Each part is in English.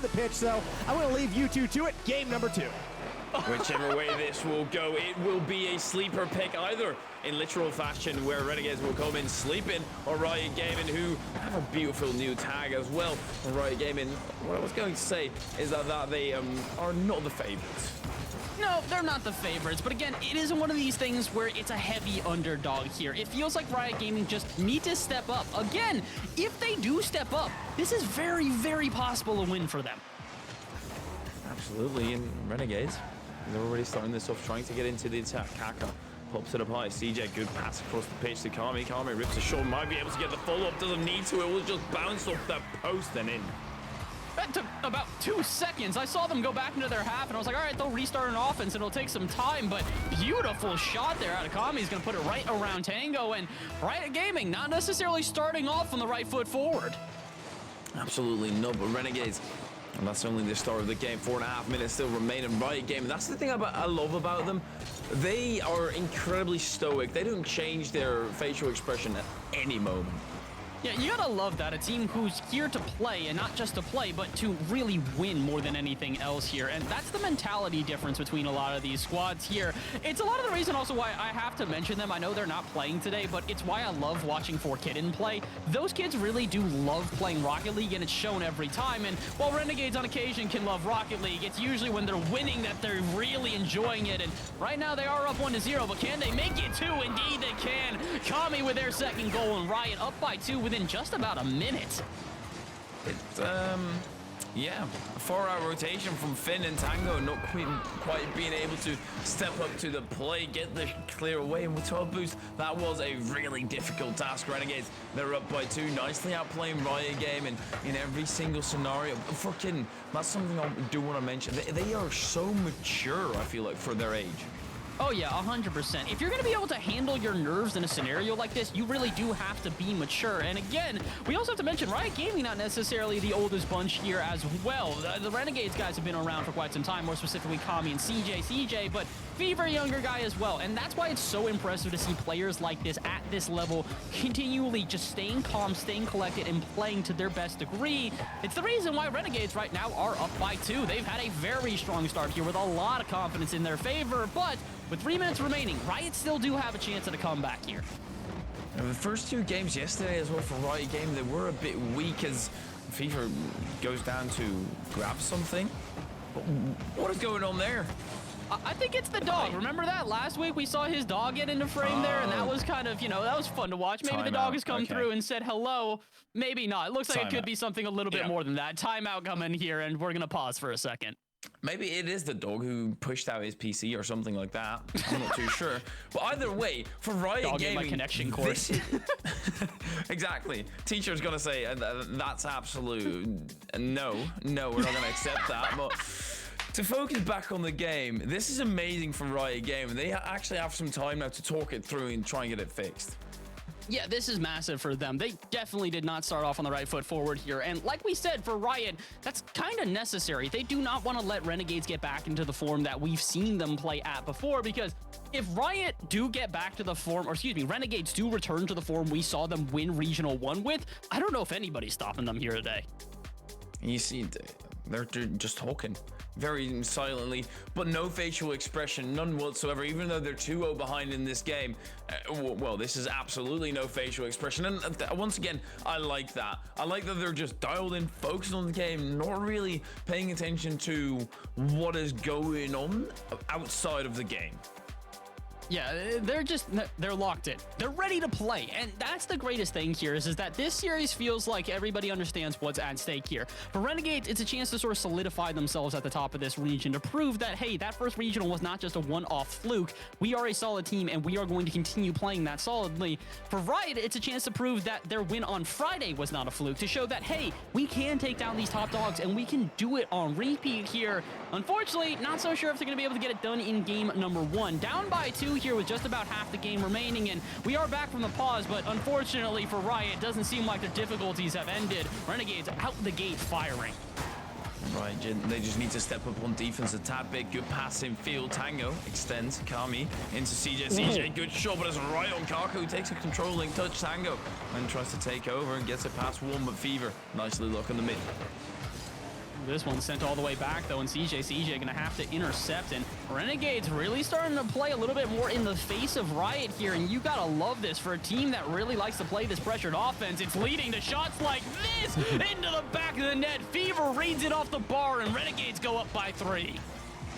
the pitch, so I'm going to leave you two to it. Game number 2. Whichever way this will go, it will be a sleeper pick, either in literal fashion where Renegades will come in sleeping, or Riot Gaming, who have a beautiful new tag as well. Riot Gaming, what I was going to say is that they are not the favorites. No, they're not the favorites, but again, it isn't one of these things where it's a heavy underdog here. It feels like Riot Gaming just need to step up. Again, if they do step up, this is very, very possible a win for them. Absolutely, and Renegades, they're already starting this off, trying to get into the attack. Kaka pops it up high. CJ, good pass across the pitch to Kami. Kami rips a shot, might be able to get the follow-up, doesn't need to. It will just bounce off that post and in. That took about 2 seconds. I saw them go back into their half, and I was like, all right, they'll restart an offense, and it'll take some time, but beautiful shot there out of Kami. He's going to put it right around Tango, and Riot Gaming not necessarily starting off on the right foot forward. Absolutely no, but Renegades, and that's only the start of the game. 4.5 minutes still remain in Riot Gaming. That's the thing I love about them. They are incredibly stoic. They don't change their facial expression at any moment. Yeah, you gotta love that. A team who's here to play, and not just to play, but to really win more than anything else here. And that's the mentality difference between a lot of these squads here. It's a lot of the reason also why I have to mention them. I know they're not playing today, but it's why I love watching 4Kidden play. Those kids really do love playing Rocket League, and it's shown every time. And while Renegades on occasion can love Rocket League, it's usually when they're winning that they're really enjoying it. And right now they are up 1-0, but can they make it 2? Indeed they can. Kami with their second goal, and Riot up by 2 within just about a minute. It's, yeah, a 4-hour rotation from Finn and Tango, not quite being able to step up to the plate, get the clear away, and with 12 boosts, that was a really difficult task. Renegades, they're up by 2, nicely outplaying Riot Game in every single scenario. Freaking, that's something I do want to mention. They are so mature, I feel like, for their age. Oh yeah, 100%. If you're going to be able to handle your nerves in a scenario like this, you really do have to be mature. And again, we also have to mention Riot Gaming, not necessarily the oldest bunch here as well. The Renegades guys have been around for quite some time, more specifically Kami and CJ, but Fever, younger guy as well. And that's why it's so impressive to see players like this at this level continually just staying calm, staying collected, and playing to their best degree. It's the reason why Renegades right now are up by 2. They've had a very strong start here with a lot of confidence in their favor, but with 3 minutes remaining, Riot still do have a chance at a comeback here. And the first 2 games yesterday as well for Riot Game, they were a bit weak as Fever goes down to grab something. What is going on there? I think it's the dog. Remember that? Last week we saw his dog get into frame there, and that was kind of, that was fun to watch. Maybe the dog has come through and said hello. Maybe not. It looks like it could be something a little bit more than that. Timeout coming here, and we're going to pause for a second. Maybe it is the dog who pushed out his PC or something like that. I'm not too sure. But either way, for Riot dog Gaming, in my connection course. Exactly. Teacher's gonna say that's absolute no. We're not gonna accept that. But to focus back on the game, this is amazing for Riot Gaming. They actually have some time now to talk it through and try and get it fixed. Yeah, this is massive for them. They definitely did not start off on the right foot forward here. And like we said, for Riot, that's kind of necessary. They do not want to let Renegades get back into the form that we've seen them play at before, because if Riot do get back to the form, or excuse me, Renegades do return to the form we saw them win Regional 1 with, I don't know if anybody's stopping them here today. You see, they're just talking very silently, but no facial expression, none whatsoever, even though they're 2-0 behind in this game. Well, this is absolutely no facial expression. And once again, I like that. I like that they're just dialed in, focused on the game, not really paying attention to what is going on outside of the game. Yeah, they're locked in. They're ready to play. And that's the greatest thing here is that this series feels like everybody understands what's at stake here. For Renegades, it's a chance to sort of solidify themselves at the top of this region to prove that, hey, that first regional was not just a one-off fluke. We are a solid team, and we are going to continue playing that solidly. For Riot, it's a chance to prove that their win on Friday was not a fluke, to show that, hey, we can take down these top dogs, and we can do it on repeat here. Unfortunately, not so sure if they're going to be able to get it done in game number 1. Down by 2 here with just about half the game remaining, and we are back from the pause, but unfortunately for Riot, it doesn't seem like their difficulties have ended. Renegades out the gate firing. Right, they just need to step up on defense a tad bit. Good pass in field. Tango extends Kami into CJ. CJ, good shot, but it's right on Kaku. Takes a controlling touch. Tango and tries to take over and gets it past one, but Fever nicely lock in the mid. This one's sent all the way back, though, and CJ going to have to intercept, and Renegades really starting to play a little bit more in the face of Riot here, and you got to love this for a team that really likes to play this pressured offense. It's leading to shots like this into the back of the net. Fever reads it off the bar, and Renegades go up by 3.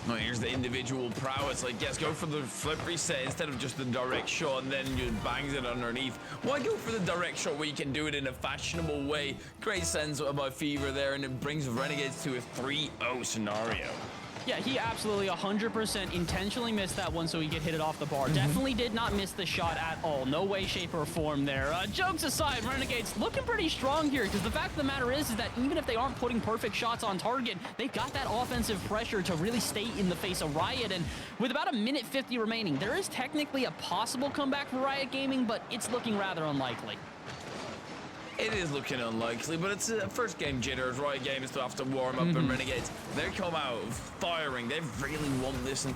Well, here's the individual prowess. Like, yes, go for the flip reset instead of just the direct shot and then you bangs it underneath. Why go for the direct shot where you can do it in a fashionable way? Great sense about Fever there, and it brings Renegades to a 3-0 scenario. Yeah, he absolutely 100% intentionally missed that one so he could hit it off the bar. Definitely did not miss the shot at all. No way, shape, or form there. Jokes aside, Renegades looking pretty strong here, because the fact of the matter is that even if they aren't putting perfect shots on target, they've got that offensive pressure to really stay in the face of Riot. And with about 1:50 remaining, there is technically a possible comeback for Riot Gaming, but it's looking rather unlikely. It is looking unlikely, but it's a first game jitters. Riot Gaming still have to warm up, and Renegades, they come out firing. They really want this, and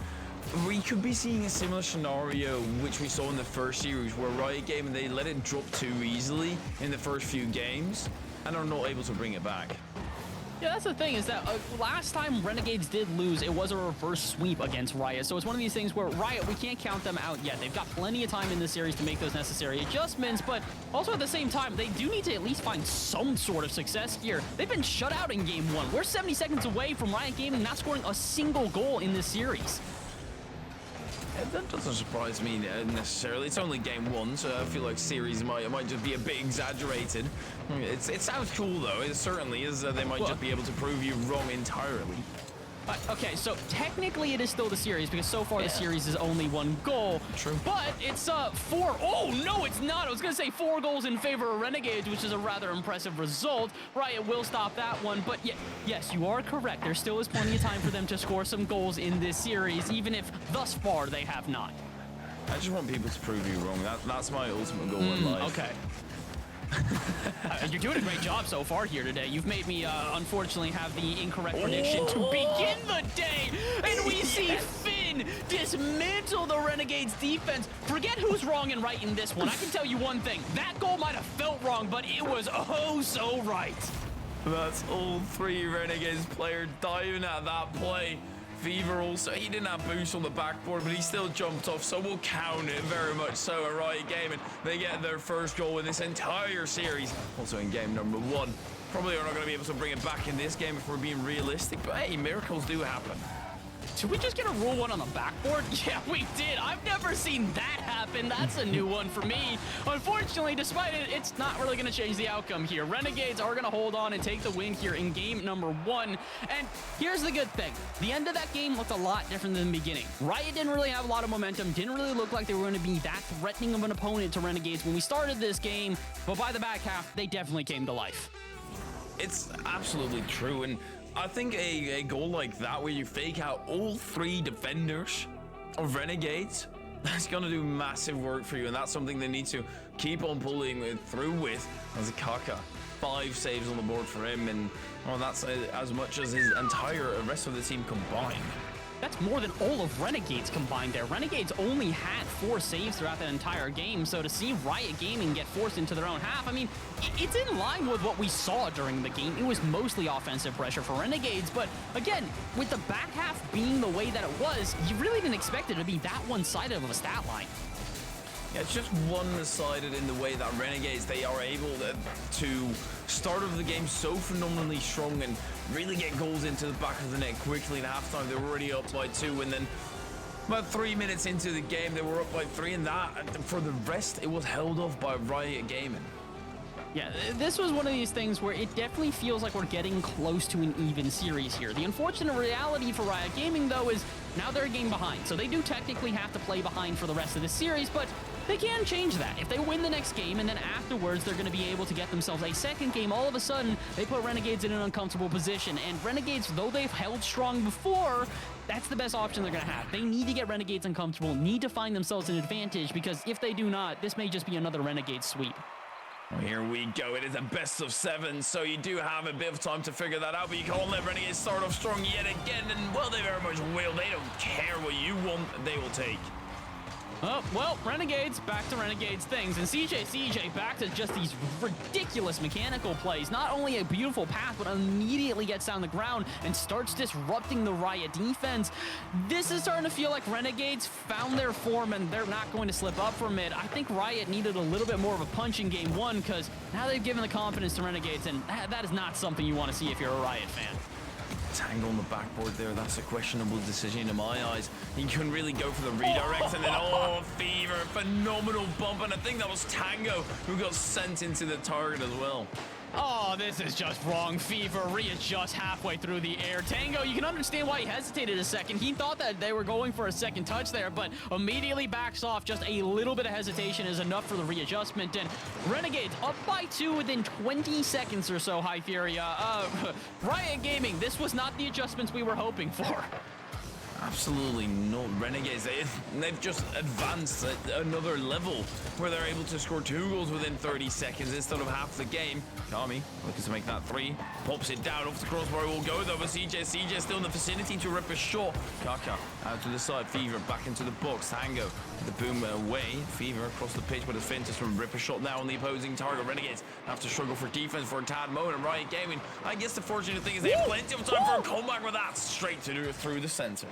we could be seeing a similar scenario which we saw in the first series, where Riot Gaming, they let it drop too easily in the first few games and are not able to bring it back. Yeah, that's the thing, is that last time Renegades did lose, it was a reverse sweep against Riot. So it's one of these things where Riot, we can't count them out yet. They've got plenty of time in this series to make those necessary adjustments, but also at the same time, they do need to at least find some sort of success here. They've been shut out in game 1. We're 70 seconds away from Riot Gaming not scoring a single goal in this series. That doesn't surprise me necessarily. It's only game 1, so I feel like series might just be a bit exaggerated. It sounds cool, though. It certainly is. They might just be able to prove you wrong entirely. Okay, so technically it is still the series, because so far the series is only 1 goal. True. But it's 4. Oh, no, it's not. I was going to say 4 goals in favor of Renegades, which is a rather impressive result. Riot will stop that one. But yes, you are correct. There still is plenty of time for them to score some goals in this series, even if thus far they have not. I just want people to prove you wrong. That's my ultimate goal in life. Okay. You're doing a great job so far here today. You've made me, unfortunately, have the incorrect prediction to begin the day. And we see Finn dismantle the Renegades defense. Forget who's wrong and right in this one. I can tell you one thing. That goal might have felt wrong, but it was oh so right. That's all 3 Renegades players diving at that play. Fever also, he didn't have boost on the backboard, but he still jumped off, so we'll count it very much so. A Riot Gaming, they get their first goal in this entire series. Also in game number 1. Probably are not going to be able to bring it back in this game if we're being realistic, but hey, miracles do happen. Did we just get a rule 1 on the backboard? Yeah, we did. I've never seen that happen. That's a new one for me. Unfortunately, despite it, it's not really going to change the outcome here. Renegades are going to hold on and take the win here in game number 1. And here's the good thing. The end of that game looked a lot different than the beginning. Riot didn't really have a lot of momentum, didn't really look like they were going to be that threatening of an opponent to Renegades when we started this game, but by the back half, they definitely came to life. It's absolutely true, and I think a goal like that where you fake out all 3 defenders of Renegades, that's going to do massive work for you, and that's something they need to keep on pulling through with. As Kaka, 5 saves on the board for him, and well, that's as much as his entire rest of the team combined. That's more than all of Renegades combined there. Renegades only had 4 saves throughout that entire game, so to see Riot Gaming get forced into their own half, I mean, it's in line with what we saw during the game. It was mostly offensive pressure for Renegades, but again, with the back half being the way that it was, you really didn't expect it to be that one-sided of a stat line. Yeah, it's just one-sided in the way that Renegades, they are able to start off the game so phenomenally strong and really get goals into the back of the net quickly. In halftime, they were already up by 2, and then about 3 minutes into the game, they were up by 3, and for the rest, it was held off by Riot Gaming. Yeah, this was one of these things where it definitely feels like we're getting close to an even series here. The unfortunate reality for Riot Gaming, though, is now they're a game behind. So they do technically have to play behind for the rest of the series, but they can change that. If they win the next game and then afterwards they're going to be able to get themselves a second game, all of a sudden they put Renegades in an uncomfortable position. And Renegades, though they've held strong before, that's the best option they're going to have. They need to get Renegades uncomfortable, need to find themselves an advantage, because if they do not, this may just be another Renegade sweep. Well, here we go. It is a best of 7, so you do have a bit of time to figure that out, but you can't let Renegades start off strong yet again, and well, they very much will. They don't care what you want, they will take. Oh, well, Renegades, back to Renegades things. And CJ back to just these ridiculous mechanical plays. Not only a beautiful path, but immediately gets down the ground and starts disrupting the Riot defense. This is starting to feel like Renegades found their form and they're not going to slip up from it. I think Riot needed a little bit more of a punch in game one because now they've given the confidence to Renegades, and that is not something you want to see if you're a Riot fan. Tango on the backboard there, that's a questionable decision in my eyes. He couldn't really go for the redirect, and then, oh, Fever, phenomenal bump, and I think that was Tango who got sent into the target as well. Oh, this is just wrong. Fever readjusts halfway through the air. Tango, you can understand why he hesitated a second. He thought that they were going for a second touch there, but immediately backs off. Just a little bit of hesitation is enough for the readjustment. And Renegades up by 2 within 20 seconds or so, High Furia. Riot Gaming, this was not the adjustments we were hoping for. Absolutely not. Renegades, they've just advanced at another level where they're able to score 2 goals within 30 seconds instead of half the game. Kami looking to make that 3. Pops it down off the crossbar. Will go though, but CJ still in the vicinity to rip a shot. Kaka out to the side. Fever back into the box. Tango with the boom away. Fever across the pitch with a fin to rip a shot now on the opposing target. Renegades have to struggle for defense for a tad moment. And Riot Gaming, I guess the fortunate thing is they have plenty of time for a comeback with that. Straight to through the center.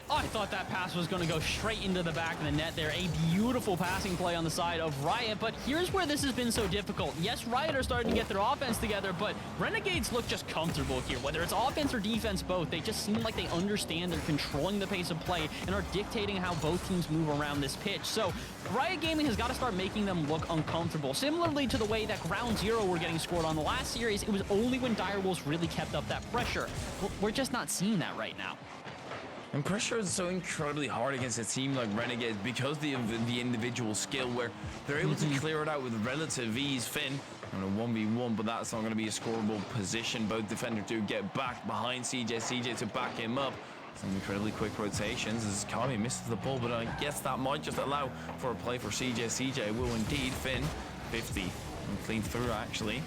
Oh, I thought that pass was going to go straight into the back of the net there. A beautiful passing play on the side of Riot, but here's where this has been so difficult. Yes, Riot are starting to get their offense together, but Renegades look just comfortable here. Whether it's offense or defense, both, they just seem like they understand they're controlling the pace of play and are dictating how both teams move around this pitch. So Riot Gaming has got to start making them look uncomfortable. Similarly to the way that Ground Zero were getting scored on the last series, it was only when Direwolves really kept up that pressure. We're just not seeing that right now. And pressure is so incredibly hard against a team like Renegades because of the individual skill where they're able to clear it out with relative ease. Finn on a 1v1, but that's not going to be a scoreable position. Both defenders do get back behind CJ to back him up. Some incredibly quick rotations as Kami misses the ball, but I guess that might just allow for a play for CJ will indeed. Finn 50 and clean through actually.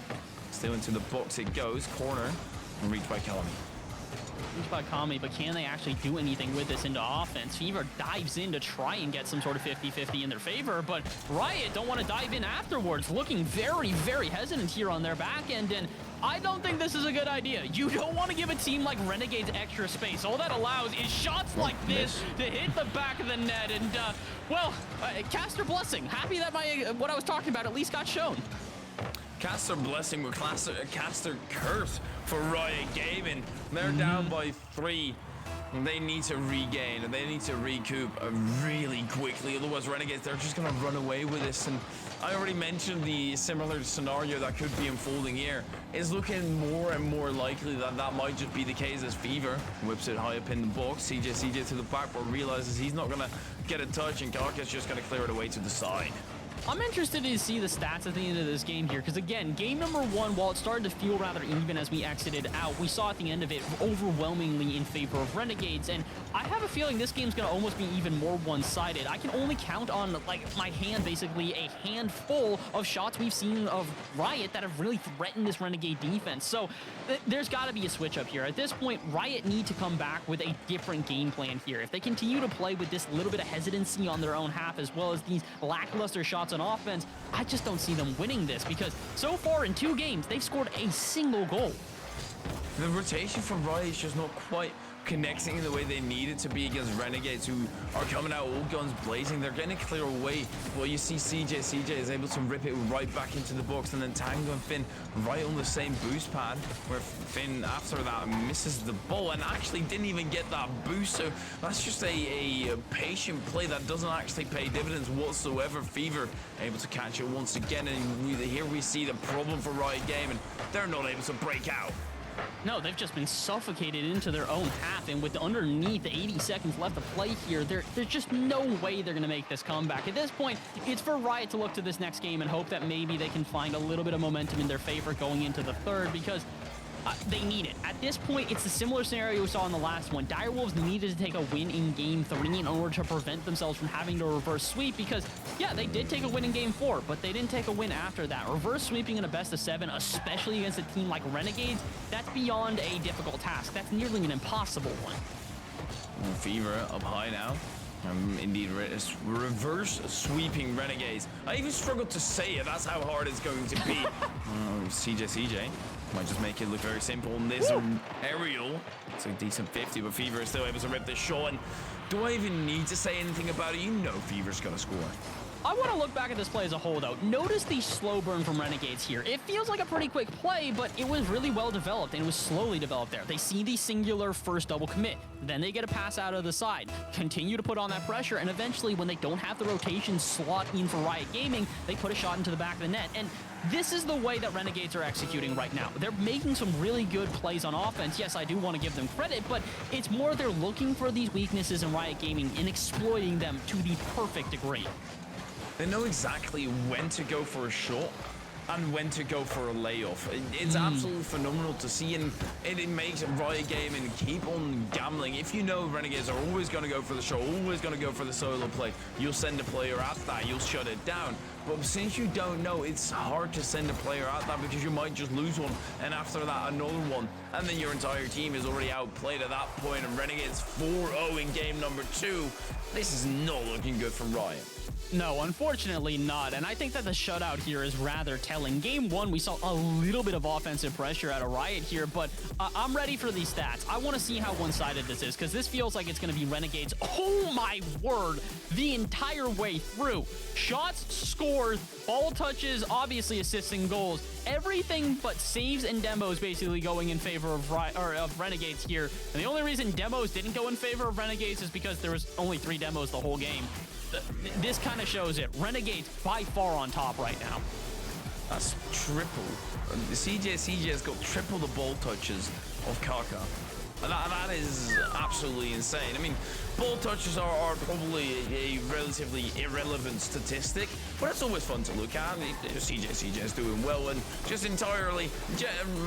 Still into the box it goes. Corner and reached by Kami. By Kami, but can they actually do anything with this into offense? Fever dives in to try and get some sort of 50-50 in their favor, but Riot don't want to dive in afterwards, looking very, very hesitant here on their back end, and I don't think this is a good idea. You don't want to give a team like Renegades extra space. All that allows is shots like this to hit the back of the net, and, Caster Blessing. Happy that what I was talking about at least got shown. Caster Blessing with Caster Curse for Riot Gaming. They're down by 3. They need to regain and they need to recoup really quickly. Otherwise, Renegades, they're just going to run away with this. And I already mentioned the similar scenario that could be unfolding here. It's looking more and more likely that that might just be the case as Fever whips it high up in the box. CJ to the back, but realizes he's not going to get a touch, and Garka's just going to clear it away to the side. I'm interested to see the stats at the end of this game here, because again, game number 1, while it started to feel rather even as we exited out, we saw at the end of it overwhelmingly in favor of Renegades, and I have a feeling this game's going to almost be even more one-sided. I can only count on, like, my hand, basically a handful of shots we've seen of Riot that have really threatened this Renegade defense, so there's got to be a switch up here. At this point, Riot need to come back with a different game plan here. If they continue to play with this little bit of hesitancy on their own half, as well as these lackluster shots on offense, I just don't see them winning this, because so far in 2 games, they've scored a single goal. The rotation from Riot is just not quite connecting in the way they need it to be against Renegades, who are coming out all guns blazing. They're getting a clear away. Well, you see CJ is able to rip it right back into the box, and then Tango and Finn right on the same boost pad, where Finn after that misses the ball and actually didn't even get that boost. So that's just a patient play that doesn't actually pay dividends whatsoever. Fever able to catch it once again, and here we see the problem for Riot Gaming. They're not able to break out. No, they've just been suffocated into their own half, and with underneath 80 seconds left to play here, there's just no way they're going to make this comeback. At this point, it's for Riot to look to this next game and hope that maybe they can find a little bit of momentum in their favor going into the 3rd, because they need it. At this point, it's a similar scenario we saw in the last one. Direwolves needed to take a win in Game 3 in order to prevent themselves from having to reverse sweep, because, yeah, they did take a win in Game 4, but they didn't take a win after that. Reverse sweeping in a best-of-7, especially against a team like Renegades, that's beyond a difficult task. That's nearly an impossible one. Fever up high now. Indeed, reverse sweeping Renegades. I even struggled to say it. That's how hard it's going to be. CJ might just make it look very simple. And this aerial, it's a decent 50, but Fever is still able to rip this shot. And do I even need to say anything about it? You know Fever's gonna score. I want to look back at this play as a whole, though. Notice the slow burn from Renegades here. It feels like a pretty quick play, but it was really well developed, and it was slowly developed there. They see the singular first double commit. Then they get a pass out of the side, continue to put on that pressure, and eventually, when they don't have the rotation slot in for Riot Gaming, they put a shot into the back of the net. And this is the way that Renegades are executing right now. They're making some really good plays on offense. Yes, I do want to give them credit, but it's more they're looking for these weaknesses in Riot Gaming and exploiting them to the perfect degree. They know exactly when to go for a shot and when to go for a layoff. It's absolutely phenomenal to see, and it makes Riot Gaming keep on gambling. If you know Renegades are always going to go for the shot, always going to go for the solo play, you'll send a player at that, you'll shut it down. But since you don't know, it's hard to send a player at that because you might just lose one, and after that another one, and then your entire team is already outplayed at that point, and Renegades 4-0 in game number 2. This is not looking good for Riot. No, unfortunately not, and I think that the shutout here is rather telling. Game 1, we saw a little bit of offensive pressure out of Riot here, but I'm ready for these stats. I want to see how one-sided this is, because this feels like it's going to be Renegades, oh my word, the entire way through. Shots, scores, ball touches, obviously assisting goals, everything but saves and demos basically going in favor of Renegades here. And the only reason demos didn't go in favor of Renegades is because there was only 3 demos the whole game. This kind of shows it. Renegades by far on top right now. That's triple. CJ has got triple the ball touches of Kaka. And that is absolutely insane. I mean, ball touches are probably a relatively irrelevant statistic, but it's always fun to look at. CJ is doing well, and just entirely,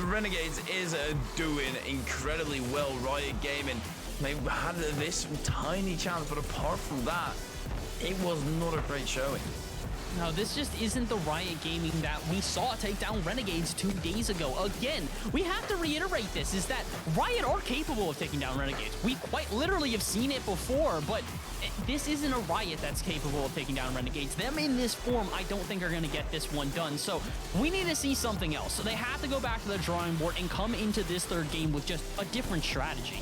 Renegades is doing incredibly well. Riot Gaming, they had this tiny chance, but apart from that, it was not a great showing. No, this just isn't the Riot Gaming that we saw take down Renegades 2 days ago. Again, we have to reiterate this, is that Riot are capable of taking down Renegades. We quite literally have seen it before, but this isn't a Riot that's capable of taking down Renegades. Them in this form, I don't think are going to get this one done. So we need to see something else. So they have to go back to the drawing board and come into this third game with just a different strategy.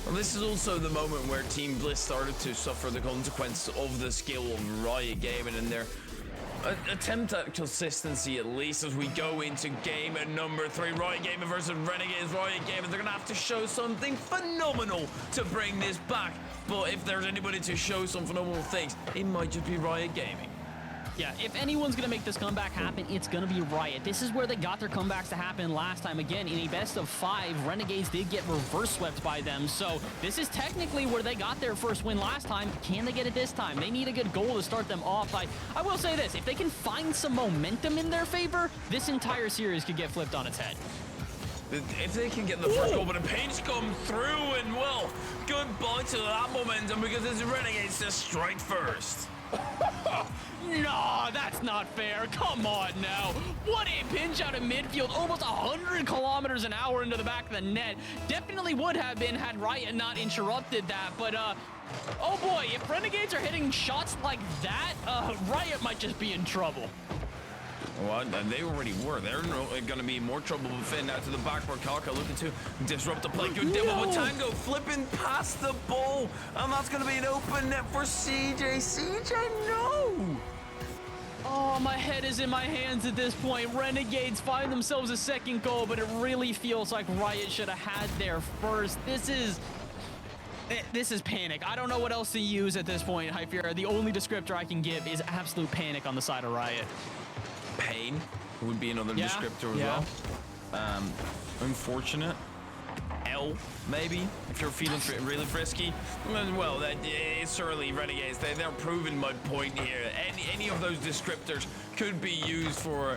Well, this is also the moment where Team Bliss started to suffer the consequence of the skill of Riot Gaming and their attempt at consistency, at least as we go into game number 3. Riot Gaming versus Renegades. Riot Gaming, they're going to have to show something phenomenal to bring this back. But if there's anybody to show some phenomenal things, it might just be Riot Gaming. Yeah, if anyone's going to make this comeback happen, it's going to be Riot. This is where they got their comebacks to happen last time. Again, in a best of 5, Renegades did get reverse swept by them. So this is technically where they got their first win last time. Can they get it this time? They need a good goal to start them off. I will say this, if they can find some momentum in their favor, this entire series could get flipped on its head. If they can get the first goal, but a pinch come through, and well, goodbye to that momentum because it's Renegades to strike first. No, that's not fair. Come on now. What a pinch out of midfield. Almost 100 kilometers an hour into the back of the net. Definitely would have been had Riot not interrupted that. But, oh boy, if Renegades are hitting shots like that, Riot might just be in trouble. Well, they already were. They're going to be in more trouble with Finn out to the back where Kaka looking to disrupt the play. Good demo with Tango flipping past the ball. And that's going to be an open net for CJ. CJ, no! Oh, my head is in my hands at this point. Renegades find themselves a second goal, but it really feels like Riot should have had their first. This is panic. I don't know what else to use at this point, Hypera. The only descriptor I can give is absolute panic on the side of Riot. Pain would be another descriptor as well. Unfortunate. L, maybe, if you're feeling really frisky. Well, it's certainly Renegades. They're proving my point here. Any of those descriptors could be used for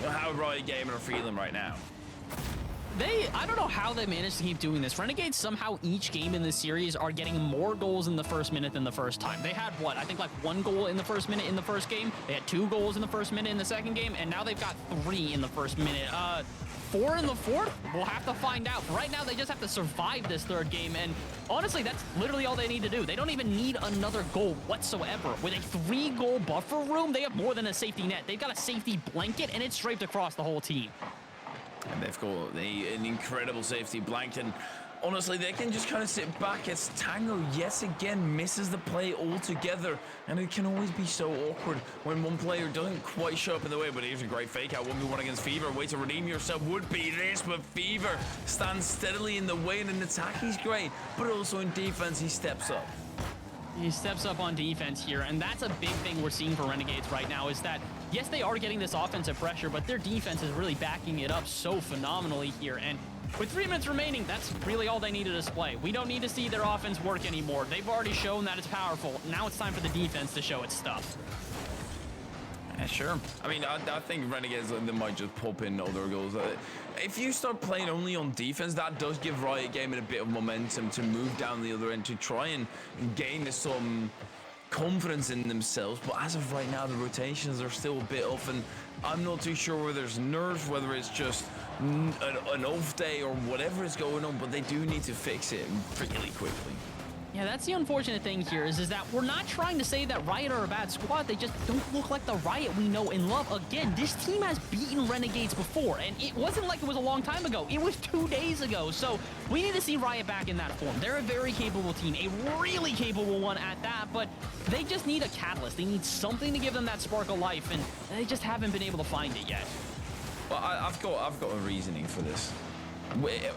how Riot Gaming are feeling right now. I don't know how they managed to keep doing this. Renegades somehow each game in this series are getting more goals in the first minute than the first time. They had what? I think like 1 goal in the first minute in the first game. They had 2 goals in the first minute in the second game, and now they've got 3 in the first minute. 4 in the fourth? We'll have to find out. Right now, they just have to survive this third game, and honestly, that's literally all they need to do. They don't even need another goal whatsoever. With a 3-goal buffer room, they have more than a safety net. They've got a safety blanket, and it's draped across the whole team. And they've got an incredible safety blanket. And honestly, they can just kind of sit back as Tango yet again misses the play altogether. And it can always be so awkward when one player doesn't quite show up in the way. But here's a great fake out. 1v1 against Fever. Way to redeem yourself would be this, but Fever stands steadily in the way. And in attack, he's great. But also in defense, he steps up. He steps up on defense here, and that's a big thing we're seeing for Renegades right now is that, yes, they are getting this offensive pressure, but their defense is really backing it up so phenomenally here. And with 3 minutes remaining, that's really all they need to display. We don't need to see their offense work anymore. They've already shown that it's powerful. Now it's time for the defense to show its stuff. Yeah, sure. I mean, I think Renegades, they might just pop in other goals. If you start playing only on defense, that does give Riot Gaming a bit of momentum to move down the other end, to try and gain some confidence in themselves. But as of right now, the rotations are still a bit off, and I'm not too sure whether it's nerves, whether it's just an off day or whatever is going on, but they do need to fix it really quickly. Yeah, that's the unfortunate thing here is that we're not trying to say that Riot are a bad squad. They just don't look like the Riot we know and love. Again, this team has beaten Renegades before, and it wasn't like it was a long time ago. It was 2 days ago, so we need to see Riot back in that form. They're a very capable team, a really capable one at that, but they just need a catalyst. They need something to give them that spark of life, and they just haven't been able to find it yet. Well, I've got a reasoning for this.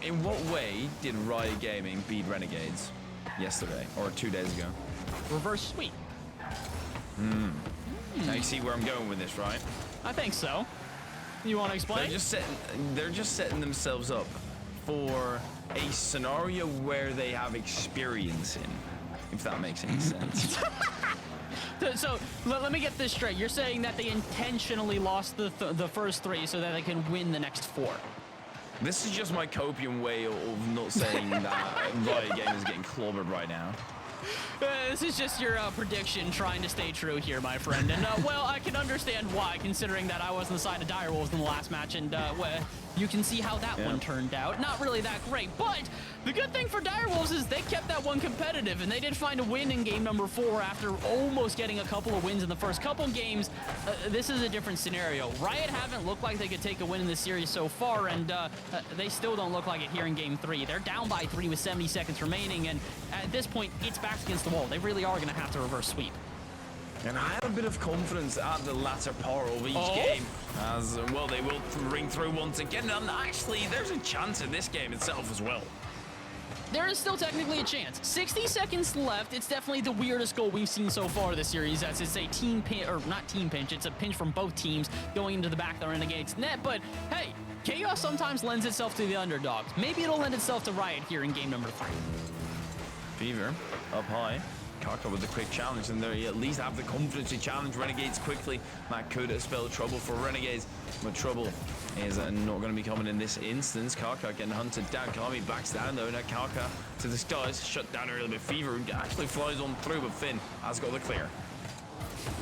In what way did Riot Gaming beat Renegades yesterday or 2 days ago? Reverse sweep. Now you see where I'm going with this, right? I think so. You want to explain? They're just setting themselves up for a scenario where they have experience in, if that makes any sense. So let me get this straight. You're saying that they intentionally lost the first 3 so that they can win the next 4. This is just my copium way of not saying that Riot Gaming is getting clobbered right now. This is just your prediction trying to stay true here, my friend. And, well, I can understand why, considering that I was on the side of Direwolves in the last match, and, well, you can see how that one turned out. Not really that great, but the good thing for Direwolves is they kept that one competitive, and they did find a win in game number 4 after almost getting a couple of wins in the first couple games. This is a different scenario. Riot haven't looked like they could take a win in this series so far, and they still don't look like it here in game 3. They're down by 3 with 70 seconds remaining, and at this point, it's backs against the wall. They really are going to have to reverse sweep. And I have a bit of confidence at the latter part of each game. As well, they will ring through once again. And actually, there's a chance in this game itself as well. There is still technically a chance. 60 seconds left. It's definitely the weirdest goal we've seen so far this series, as it's a team pinch, or not team pinch, it's a pinch from both teams going into the back of the Renegades net. But hey, chaos sometimes lends itself to the underdogs. Maybe it'll lend itself to Riot here in game number 3. Fever up high. Kaka with the quick challenge, and they at least have the confidence to challenge Renegades quickly. That could spell trouble for Renegades, but trouble is not going to be coming in this instance. Kaka getting hunted down. Kami backs down though. Now Kaka to the skies, shut down a little bit. Fever actually flies on through, but Finn has got the clear.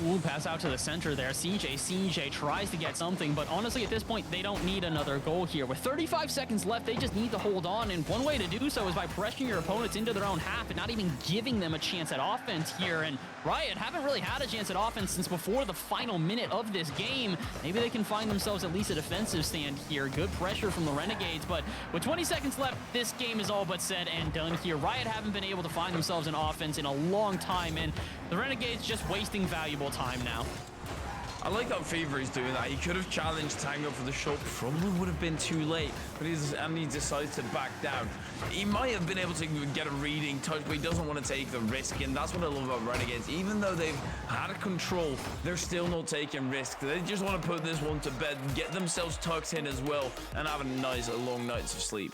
Ooh, pass out to the center there. CJ tries to get something, but honestly, at this point, they don't need another goal here. With 35 seconds left, they just need to hold on, and one way to do so is by pressuring your opponents into their own half and not even giving them a chance at offense here. And Riot haven't really had a chance at offense since before the final minute of this game. Maybe they can find themselves at least a defensive stand here. Good pressure from the Renegades, but with 20 seconds left, this game is all but said and done here. Riot haven't been able to find themselves in offense in a long time, and the Renegades just wasting valuable time now. I like that Fever is doing that. He could have challenged Tango for the shot, probably would have been too late, but he decides to back down. He might have been able to get a reading touch, but he doesn't want to take the risk, and that's what I love about Renegades. Even though they've had a control, they're still not taking risks. They just want to put this one to bed, get themselves tucked in as well, and have a nice long night of sleep.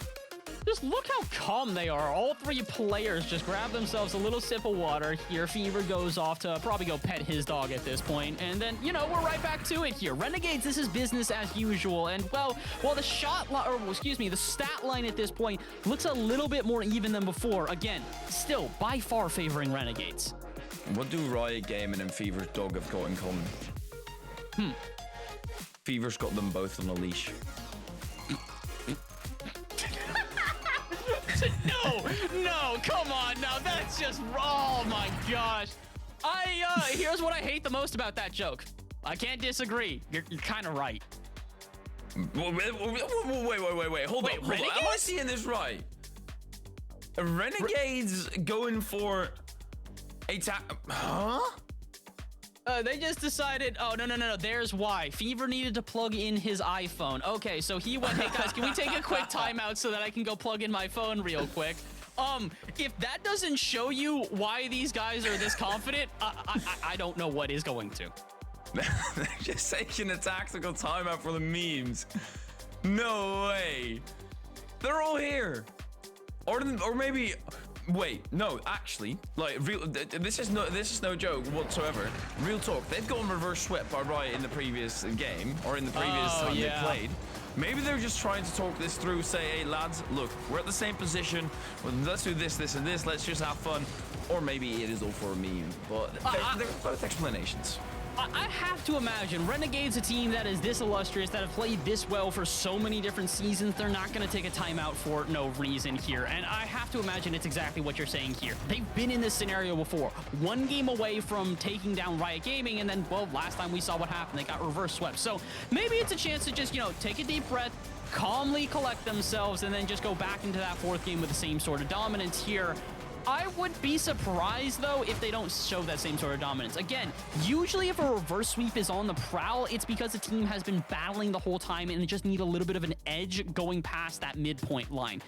Just look how calm they are. All three players just grab themselves a little sip of water here. Fever goes off to probably go pet his dog at this point. And then, you know, we're right back to it here. Renegades, this is business as usual. And, well, while the the stat line at this point looks a little bit more even than before, again, still by far favoring Renegades. What do Riot Gaming and Fever's dog have got in common? Fever's got them both on a leash. No, come on now. That's just, oh my gosh. Here's what I hate the most about that joke. I can't disagree. You're kind of right. Wait, hold on. Am I seeing this right? Renegades going for a huh? They just decided, oh, no, there's why. Fever needed to plug in his iPhone. Okay, so he went, hey guys, can we take a quick timeout so that I can go plug in my phone real quick? If that doesn't show you why these guys are this confident, I don't know what is going to. They're just taking a tactical timeout for the memes. No way. They're all here. Or maybe... Wait, no, actually, like, this is no joke whatsoever. Real talk, they've gotten reverse swept by Riot in the previous game, or in the previous time they played. Maybe they're just trying to talk this through, say, hey, lads, look, we're at the same position. Well, let's do this, this, and this. Let's just have fun. Or maybe it is all for a meme. But they're both explanations. I have to imagine Renegades, a team that is this illustrious, that have played this well for so many different seasons, they're not going to take a timeout for no reason here. And I have to imagine it's exactly what you're saying here. They've been in this scenario before. One game away from taking down Riot Gaming, and then, well, last time we saw what happened. They got reverse swept. So maybe it's a chance to just, you know, take a deep breath, calmly collect themselves, and then just go back into that fourth game with the same sort of dominance here. I would be surprised, though, if they don't show that same sort of dominance. Again, usually if a reverse sweep is on the prowl, it's because the team has been battling the whole time and they just need a little bit of an edge going past that midpoint line.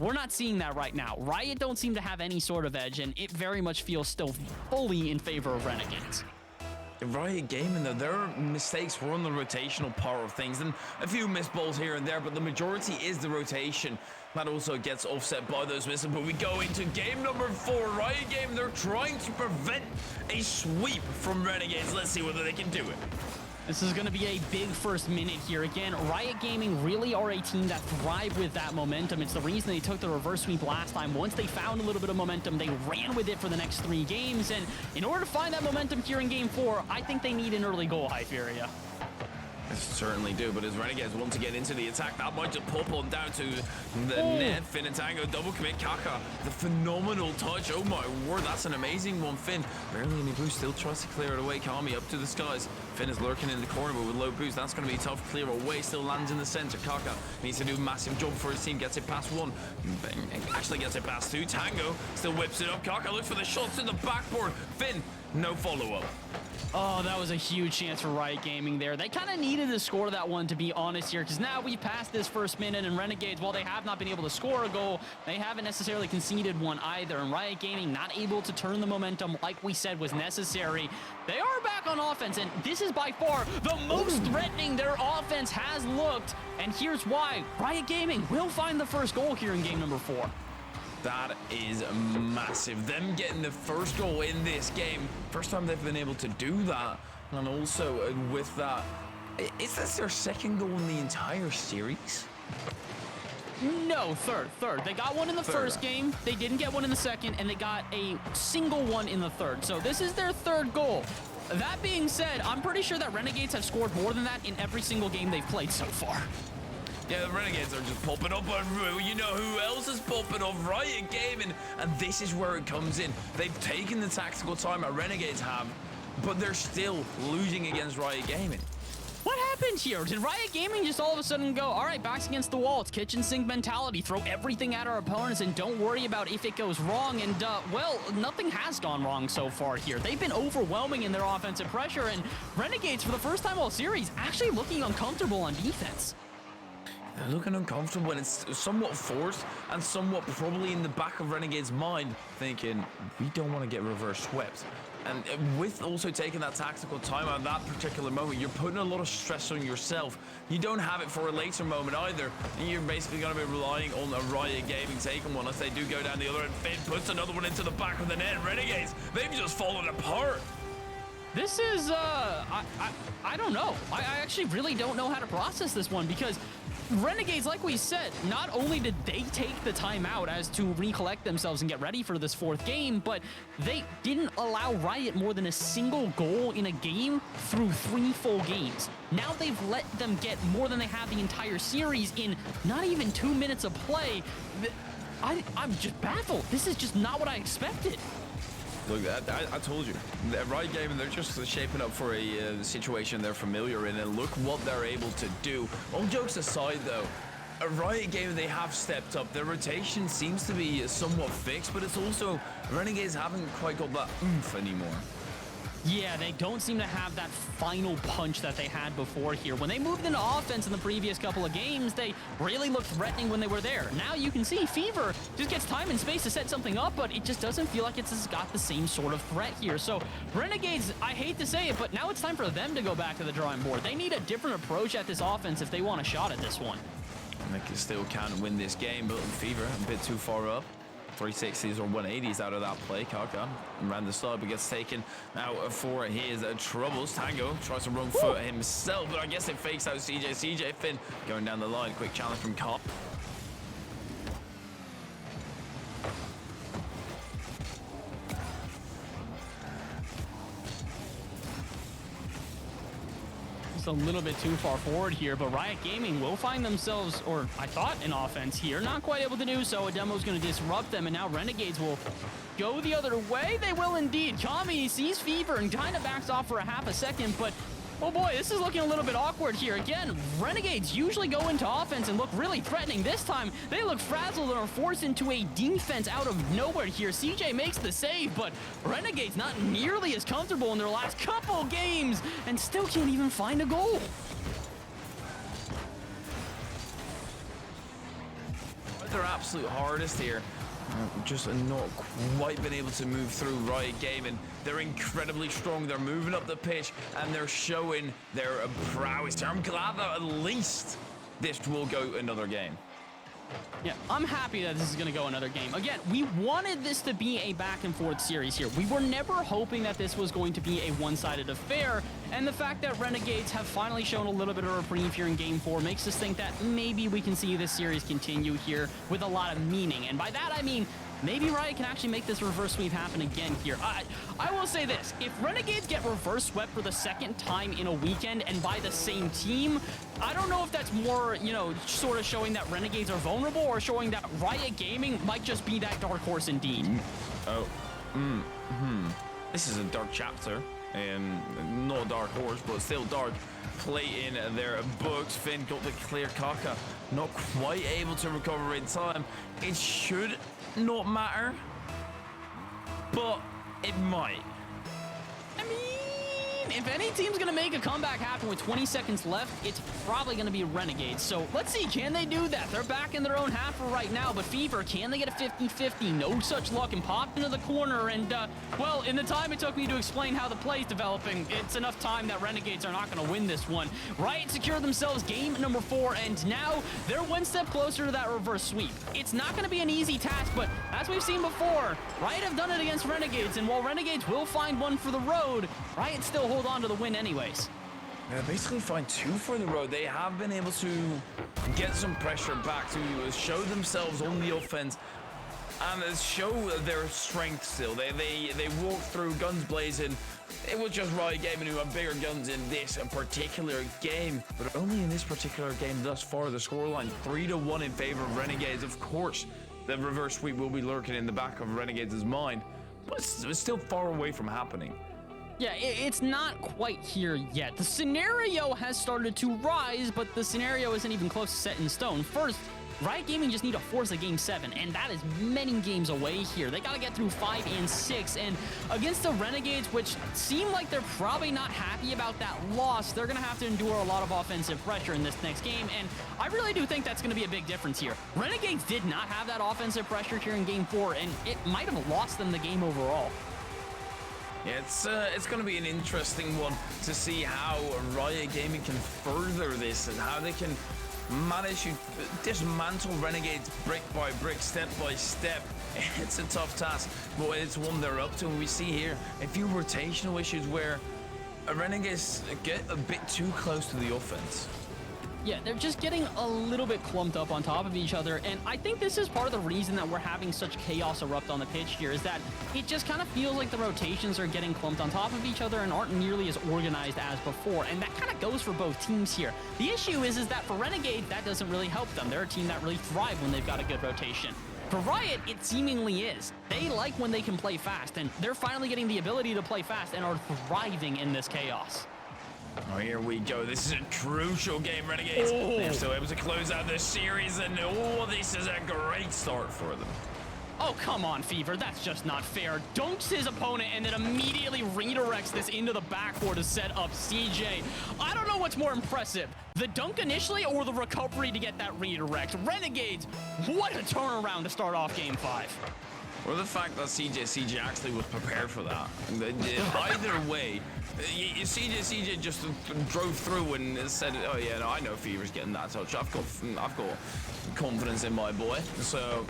We're not seeing that right now. Riot don't seem to have any sort of edge, and it very much feels still fully in favor of Renegades. Riot Gaming, though, their mistakes were on the rotational part of things, and a few missed balls here and there, but the majority is the rotation. That also gets offset by those misses, but we go into game number 4. Riot Gaming, they're trying to prevent a sweep from Renegades. Let's see whether they can do it. This is going to be a big first minute here. Again, Riot Gaming really are a team that thrive with that momentum. It's the reason they took the reverse sweep last time. Once they found a little bit of momentum, they ran with it for the next 3 games. And in order to find that momentum here in game 4, I think they need an early goal, Hyperia. They certainly do, but as Renegades want to get into the attack, that might just pop on down to the net. Finn and Tango double commit. Kaka, the phenomenal touch. Oh my word, that's an amazing one. Finn, barely any boost, still tries to clear it away. Kami up to the skies. Finn is lurking in the corner, but with low boost, that's going to be tough. Clear away, still lands in the center. Kaka needs to do a massive job for his team. Gets it past 1. Actually gets it past 2. Tango still whips it up. Kaka looks for the shots to the backboard. Finn, no follow-up. Oh, that was a huge chance for Riot Gaming there. They kind of needed to score that one, to be honest here, because now we passed this first minute, and Renegades, while they have not been able to score a goal, they haven't necessarily conceded one either, and Riot Gaming not able to turn the momentum like we said was necessary. They are back on offense, and this is by far the most threatening their offense has looked, and here's why. Riot Gaming will find the first goal here in game number 4. That is massive. Them getting the first goal in this game. First time they've been able to do that. And also with that, is this their second goal in the entire series? No, third. They got one in the first game. They didn't get one in the second, and they got a single one in the third. So this is their third goal. That being said, I'm pretty sure that Renegades have scored more than that in every single game they've played so far. Yeah, the Renegades are just popping up, but you know who else is popping up? Riot Gaming, and this is where it comes in. They've taken the tactical timeout, Renegades have, but they're still losing against Riot Gaming. What happened here? Did Riot Gaming just all of a sudden go, all right, backs against the wall, it's kitchen sink mentality, throw everything at our opponents and don't worry about if it goes wrong? And, well, nothing has gone wrong so far here. They've been overwhelming in their offensive pressure, and Renegades, for the first time all series, actually looking uncomfortable on defense. They're looking uncomfortable, and it's somewhat forced and somewhat probably in the back of Renegade's mind, thinking, we don't want to get reverse swept. And with also taking that tactical time at that particular moment, you're putting a lot of stress on yourself. You don't have it for a later moment either. And you're basically going to be relying on a Riot Gaming taking one. If they do go down the other end, Finn puts another one into the back of the net. Renegades, they've just fallen apart. This is, I don't know. I actually really don't know how to process this one because Renegades, like we said, not only did they take the time out as to recollect themselves and get ready for this fourth game, but they didn't allow Riot more than a single goal in a game through 3 full games. Now they've let them get more than they have the entire series in not even 2 minutes of play. I'm just baffled. This is just not what I expected. Look, I told you, Riot Gaming, they're just shaping up for a situation they're familiar in, and look what they're able to do. All jokes aside, though, Riot Gaming, they have stepped up. Their rotation seems to be somewhat fixed, but it's also, Renegades haven't quite got that oomph anymore. Yeah, they don't seem to have that final punch that they had before here. When they moved into offense in the previous couple of games, they really looked threatening when they were there. Now you can see Fever just gets time and space to set something up, but it just doesn't feel like it's got the same sort of threat here. So Renegades, I hate to say it, but now it's time for them to go back to the drawing board. They need a different approach at this offense if they want a shot at this one. And they still can't win this game, but Fever a bit too far up. 360s or 180s out of that play. Kaka ran the sub, but gets taken out for his troubles. Tango tries to wrong foot himself, but I guess it fakes out CJ. CJ Finn going down the line. Quick challenge from Cop. A little bit too far forward here, but Riot Gaming will find themselves, or I thought, an offense here. Not quite able to do so. A demo's going to disrupt them, and now Renegades will go the other way. They will indeed. Kami sees Fever and kind of backs off for a half a second, but oh boy, this is looking a little bit awkward here. Again, Renegades usually go into offense and look really threatening. This time, they look frazzled and are forced into a defense out of nowhere here. CJ makes the save, but Renegades not nearly as comfortable in their last couple games and still can't even find a goal. Their absolute hardest here. Just not quite been able to move through Riot Gaming. They're incredibly strong. They're moving up the pitch and they're showing their prowess. I'm glad that at least this will go another game. Yeah, I'm happy that this is going to go another game. Again, we wanted this to be a back and forth series here. We were never hoping that this was going to be a one-sided affair, and the fact that Renegades have finally shown a little bit of a reprieve here in Game 4 makes us think that maybe we can see this series continue here with a lot of meaning. And by that, I mean, maybe Riot can actually make this reverse sweep happen again here. I will say this, if Renegades get reverse swept for the second time in a weekend and by the same team, I don't know if that's more, you know, sort of showing that Renegades are vulnerable or showing that Riot Gaming might just be that dark horse indeed. This is a dark chapter, and not a dark horse, but still dark. Play in their books. Finn got the clear. Kaka not quite able to recover in time. It should not matter, but it might. I mean, if any team's going to make a comeback happen with 20 seconds left, it's probably going to be Renegades. So let's see, can they do that? They're back in their own half for right now, but Fever, can they get a 50-50? No such luck, and popped into the corner. And, well, in the time it took me to explain how the play's developing, it's enough time that Renegades are not going to win this one. Riot secure themselves game number 4, and now they're one step closer to that reverse sweep. It's not going to be an easy task, but as we've seen before, Riot have done it against Renegades, and while Renegades will find one for the road, Riot still hold on to the win anyways. Basically find 2 for the road. They have been able to get some pressure back to show themselves on the offense and show their strength still. They walk through guns blazing. It was just Riot Gaming who have bigger guns in this particular game, but only in this particular game thus far. The scoreline 3-1 in favor of Renegades. Of course, the reverse sweep will be lurking in the back of Renegades' mind, but it's still far away from happening. Yeah, it's not quite here yet. The scenario has started to rise, but the scenario isn't even close to set in stone. First, Riot Gaming just need to force a Game 7, and that is many games away here. They got to get through 5 and 6, and against the Renegades, which seem like they're probably not happy about that loss, they're going to have to endure a lot of offensive pressure in this next game, and I really do think that's going to be a big difference here. Renegades did not have that offensive pressure here in Game 4, and it might have lost them the game overall. Yeah, it's going to be an interesting one to see how Riot Gaming can further this and how they can manage to dismantle Renegades brick by brick, step by step. It's a tough task, but it's one they're up to. And we see here a few rotational issues where Renegades get a bit too close to the offense. Yeah, they're just getting a little bit clumped up on top of each other, and I think this is part of the reason that we're having such chaos erupt on the pitch here, is that it just kind of feels like the rotations are getting clumped on top of each other and aren't nearly as organized as before, and that kind of goes for both teams here. The issue is that for Renegade, that doesn't really help them. They're a team that really thrive when they've got a good rotation. For Riot, it seemingly is. They like when they can play fast, and they're finally getting the ability to play fast and are thriving in this chaos. Oh, here we go. This is a crucial game, Renegades. They're still able to close out the series, and this is a great start for them. Oh, come on, Fever. That's just not fair. Dunks his opponent and then immediately redirects this into the backboard to set up CJ. I don't know what's more impressive, the dunk initially or the recovery to get that redirect. Renegades, what a turnaround to start off Game 5. Or the fact that CJ actually was prepared for that. Either way, CJ just drove through and said, "Oh yeah, no, I know Fever's getting that touch. I've got confidence in my boy." So,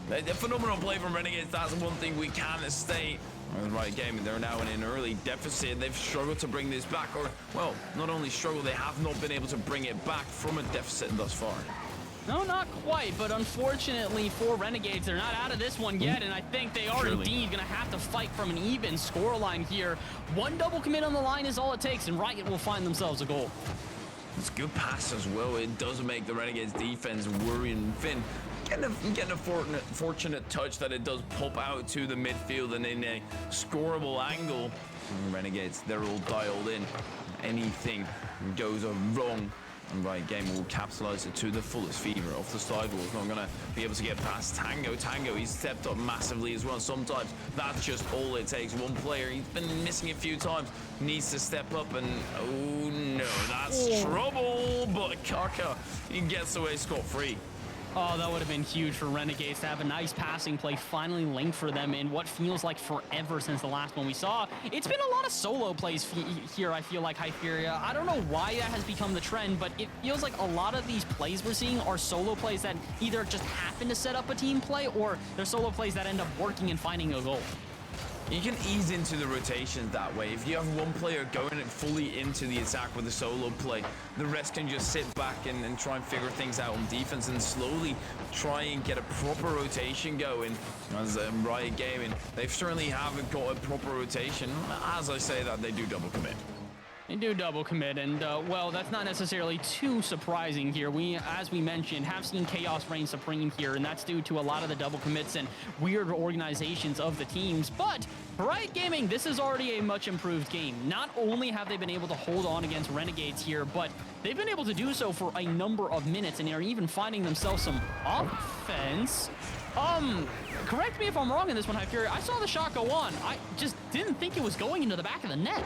a phenomenal play from Renegades. That's one thing we can state. The Riot Gaming, they're now in an early deficit. They've struggled to bring this back, or well, not only struggled, they have not been able to bring it back from a deficit thus far. No, not quite, but unfortunately for Renegades, they're not out of this one yet, and I think they are indeed going to have to fight from an even scoreline here. One double commit on the line is all it takes, and Riot will find themselves a goal. It's a good pass as well. It does make the Renegades defense worrying. Finn getting a fortunate touch that it does pop out to the midfield and in a scoreable angle. Renegades, they're all dialed in. Anything goes wrong, and Riot Gaming will capitalize it to the fullest. Fever off the sidewalls, not gonna be able to get past Tango. He's stepped up massively as well. Sometimes that's just all it takes. One player, he's been missing a few times, needs to step up, and oh no, that's trouble. But Kaka, he gets away scot-free. Oh, that would have been huge for Renegades to have a nice passing play finally linked for them in what feels like forever since the last one we saw. It's been a lot of solo plays here, I feel like, Hyperia. I don't know why that has become the trend, but it feels like a lot of these plays we're seeing are solo plays that either just happen to set up a team play or they're solo plays that end up working and finding a goal. You can ease into the rotations that way. If you have one player going fully into the attack with a solo play, the rest can just sit back and try and figure things out on defense and slowly try and get a proper rotation going. As Riot Gaming, they certainly haven't got a proper rotation. As I say that, they do double commit. They do double commit, and well, that's not necessarily too surprising here. We, as we mentioned, have seen chaos reign supreme here, and that's due to a lot of the double commits and weird organizations of the teams. But for Riot Gaming, this is already a much improved game. Not only have they been able to hold on against Renegades here, but they've been able to do so for a number of minutes, and they are even finding themselves some offense. Correct me if I'm wrong in this one, Hyperia. I saw the shot go on. I just didn't think it was going into the back of the net.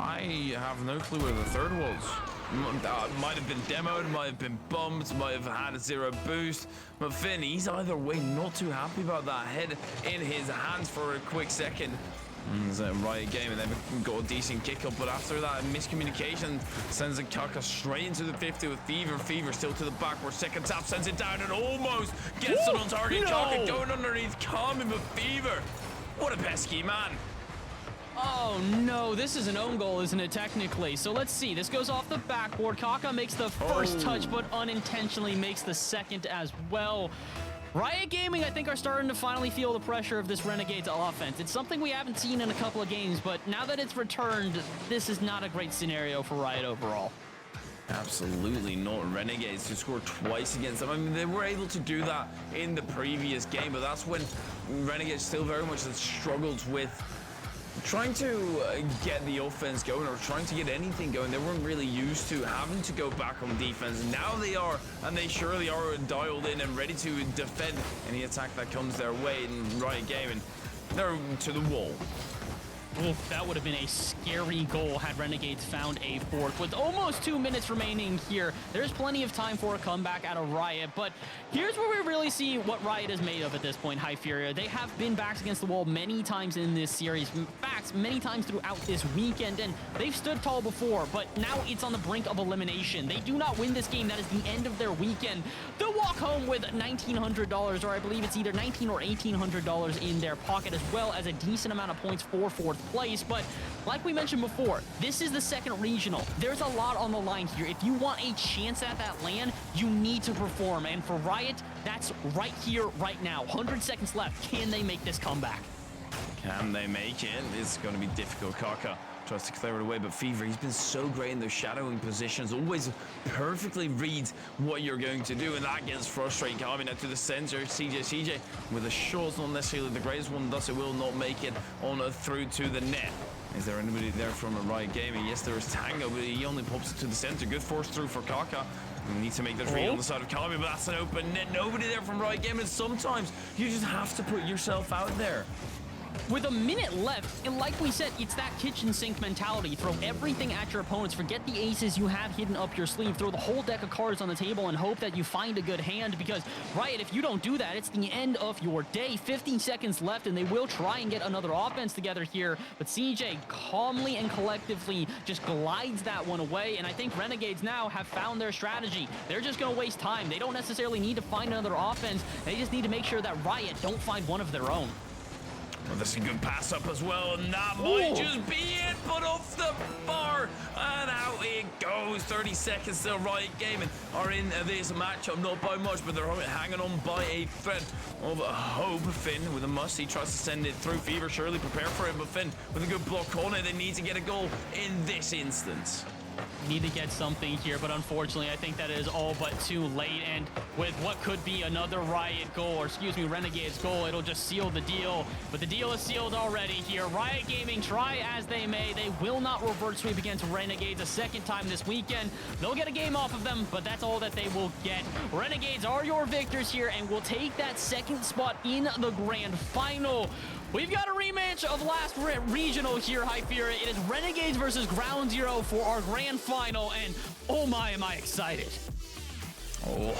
I have no clue where the third was. Might have been demoed, might have been bumped, might have had a 0 boost. But Finn, he's either way not too happy about that head in his hands for a quick second. It's a Riot game, and they've got a decent kick up, but after that miscommunication sends a Kaka straight into the 50 with Fever. Fever still to the back where second tap sends it down and almost gets it on target. No. Kaka going underneath, coming with Fever. What a pesky man. Oh no, this is an own goal, isn't it, technically? So let's see, this goes off the backboard. Kaka makes the first touch, but unintentionally makes the second as well. Riot Gaming, I think, are starting to finally feel the pressure of this Renegades offense. It's something we haven't seen in a couple of games, but now that it's returned, this is not a great scenario for Riot overall. Absolutely not. Renegades to score twice against them. I mean, they were able to do that in the previous game, but that's when Renegades still very much struggled with trying to get the offense going or trying to get anything going. They weren't really used to having to go back on defense. Now they are, and they surely are dialed in and ready to defend any attack that comes their way in Riot Gaming. They're to the wall. Oof, that would have been a scary goal had Renegades found a fourth. With almost 2 minutes remaining here, there's plenty of time for a comeback out of Riot, but here's where we really see what Riot is made of at this point, High Furia. They have been backs against the wall many times in this series, in fact, many times throughout this weekend, and they've stood tall before, but now it's on the brink of elimination. They do not win this game, that is the end of their weekend. They'll walk home with $1,900, or I believe it's either $1,900 or $1,800 in their pocket, as well as a decent amount of points for fourth place. But like we mentioned before, this is the second regional. There's a lot on the line here. If you want a chance at that LAN, you need to perform. And for Riot, that's right here, right now. 100 seconds left. Can they make this comeback? Can they make it? It's going to be difficult. Kaka tries to clear it away, but Fever, he's been so great in those shadowing positions, always perfectly reads what you're going to do, and that gets frustrating. Coming out to the center, CJ with a shot, not necessarily the greatest one, thus it will not make it on through to the net. Is there anybody there from a Riot Gaming? Yes, there is Tango, but he only pops it to the center. Good force through for Kaka. We need to make this read on the side of Kami, but that's an open net. Nobody there from Riot Gaming. Sometimes you just have to put yourself out there. With a minute left, and like we said, it's that kitchen sink mentality. Throw everything at your opponents. Forget the aces you have hidden up your sleeve. Throw the whole deck of cards on the table and hope that you find a good hand, because Riot, if you don't do that, it's the end of your day. 15 seconds left, and they will try and get another offense together here, but CJ calmly and collectively just glides that one away, and I think Renegades now have found their strategy. They're just going to waste time. They don't necessarily need to find another offense. They just need to make sure that Riot don't find one of their own. Well, this is a good pass up as well, and that might just be it, but off the bar, and out it goes. 30 seconds till Riot Gaming are in this matchup, not by much, but they're hanging on by a thread of hope. Finn with a must, he tries to send it through. Fever surely prepare for it, but Finn with a good block on it. They need to get a goal in this instance. Need to get something here, but unfortunately I think that is all but too late, and with what could be another Riot goal, or excuse me, Renegades goal, it'll just seal the deal, but the deal is sealed already here. Riot Gaming, try as they may, they will not revert sweep against Renegades a second time this weekend. They'll get a game off of them, but that's all that they will get. Renegades are your victors here and will take that second spot in the grand final. We've got a rematch of last regional here, High Fury. It is Renegades versus Ground Zero for our grand final, and oh my, am I excited. Oh,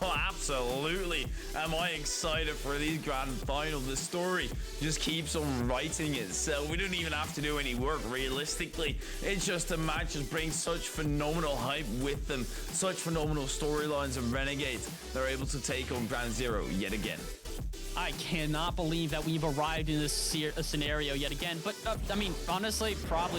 absolutely am I excited for these grand finals. The story just keeps on writing itself. We don't even have to do any work realistically. It's just a match that brings such phenomenal hype with them, such phenomenal storylines, and Renegades, they're able to take on Ground Zero yet again. I cannot believe that we've arrived in this scenario yet again, but I mean, honestly, probably